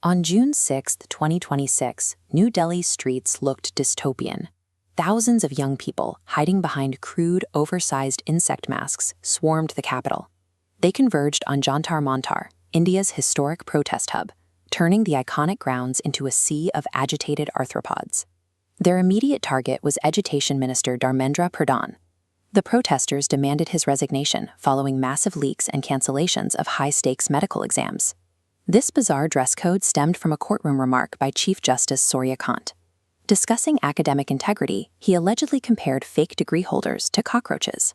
On June 6, 2026, New Delhi's streets looked dystopian. Thousands of young people, hiding behind crude, oversized insect masks, swarmed the capital. They converged on Jantar Mantar, India's historic protest hub, turning the iconic grounds into a sea of agitated arthropods. Their immediate target was Education Minister Dharmendra Pradhan. The protesters demanded his resignation following massive leaks and cancellations of high-stakes medical exams. This bizarre dress code stemmed from a courtroom remark by Chief Justice Surya Kant. Discussing academic integrity, he allegedly compared fake degree holders to cockroaches.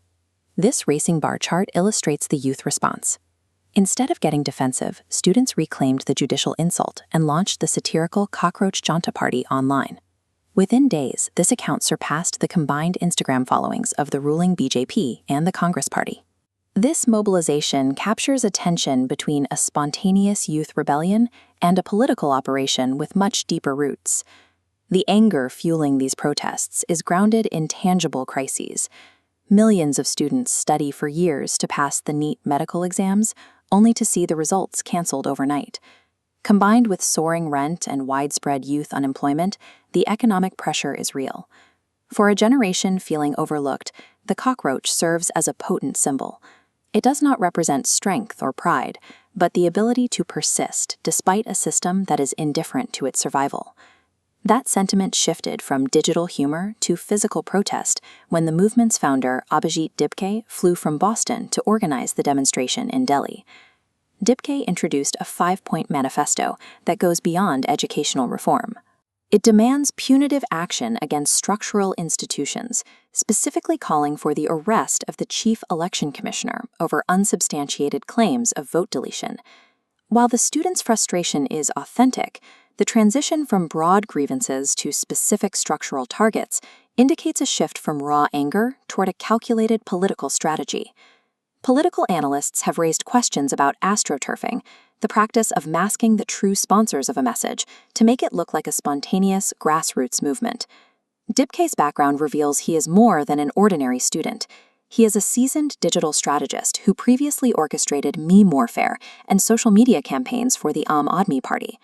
This racing bar chart illustrates the youth response. Instead of getting defensive, students reclaimed the judicial insult and launched the satirical Cockroach Janta Party online. Within days, this account surpassed the combined Instagram followings of the ruling BJP and the Congress Party. This mobilization captures a tension between a spontaneous youth rebellion and a political operation with much deeper roots. The anger fueling these protests is grounded in tangible crises. Millions of students study for years to pass the NEET medical exams, only to see the results canceled overnight. Combined with soaring rent and widespread youth unemployment, the economic pressure is real. For a generation feeling overlooked, the cockroach serves as a potent symbol. It does not represent strength or pride, but the ability to persist despite a system that is indifferent to its survival. That sentiment shifted from digital humor to physical protest when the movement's founder, Ajeeb flew from Boston to organize the demonstration in Delhi. Dibke introduced a 5-point manifesto that goes beyond educational reform. It demands punitive action against structural institutions, specifically calling for the arrest of the chief election commissioner over unsubstantiated claims of vote deletion. While the students' frustration is authentic, the transition from broad grievances to specific structural targets indicates a shift from raw anger toward a calculated political strategy. Political analysts have raised questions about astroturfing, the practice of masking the true sponsors of a message to make it look like a spontaneous, grassroots movement. Dibke's background reveals he is more than an ordinary student. He is a seasoned digital strategist who previously orchestrated meme warfare and social media campaigns for the Aam Aadmi Party.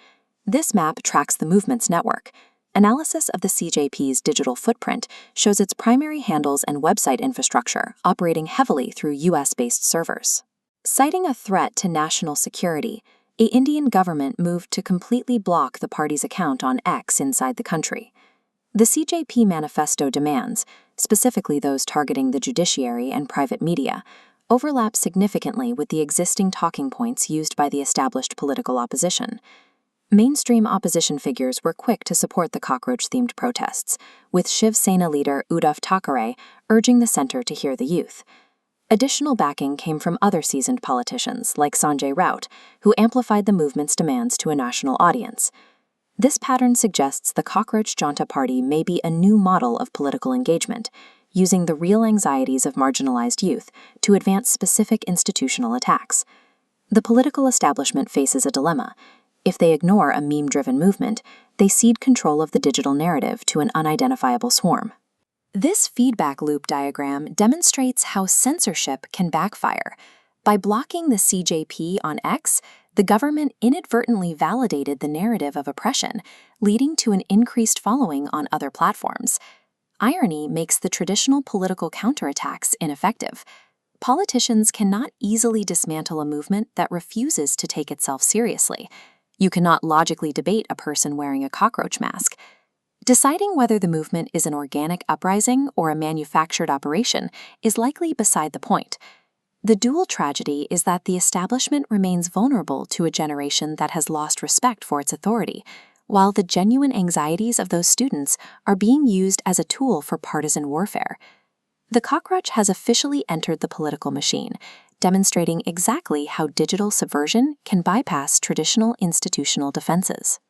This map tracks the movement's network. Analysis of the CJP's digital footprint shows its primary handles and website infrastructure operating heavily through US-based servers. Citing a threat to national security, the Indian government moved to completely block the party's account on X inside the country. The CJP manifesto demands, specifically those targeting the judiciary and private media, overlap significantly with the existing talking points used by the established political opposition. Mainstream opposition figures were quick to support the cockroach-themed protests, with Shiv Sena leader Uddhav Thackeray urging the center to hear the youth. Additional backing came from other seasoned politicians like Sanjay Raut, who amplified the movement's demands to a national audience. This pattern suggests the Cockroach Janta Party may be a new model of political engagement, using the real anxieties of marginalized youth to advance specific institutional attacks. The political establishment faces a dilemma. If they ignore a meme-driven movement, they cede control of the digital narrative to an unidentifiable swarm. This feedback loop diagram demonstrates how censorship can backfire. By blocking the CJP on X, the government inadvertently validated the narrative of oppression, leading to an increased following on other platforms. Irony makes the traditional political counterattacks ineffective. Politicians cannot easily dismantle a movement that refuses to take itself seriously. You cannot logically debate a person wearing a cockroach mask. Deciding whether the movement is an organic uprising or a manufactured operation is likely beside the point. The dual tragedy is that the establishment remains vulnerable to a generation that has lost respect for its authority, while the genuine anxieties of those students are being used as a tool for partisan warfare. The cockroach has officially entered the political machine, demonstrating exactly how digital subversion can bypass traditional institutional defenses.